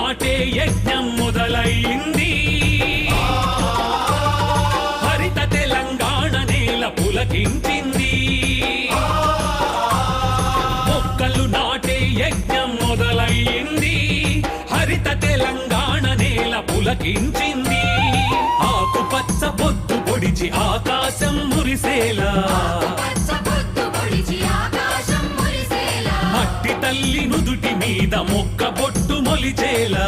నాటే యజ్ఞం మొదలైంది. హరిత తెలంగాణ నేల పులకించింది. మొక్కలు నాటే యజ్ఞం మొదలైంది. హరిత తెలంగాణ నేల పులకించింది. ఆకుపచ్చ పొద్దు పొడిచి ఆకాశం మురిసేలా, మట్టి తల్లి నుదుటి మీద మొక్క బొట్టు మొలిచేలా,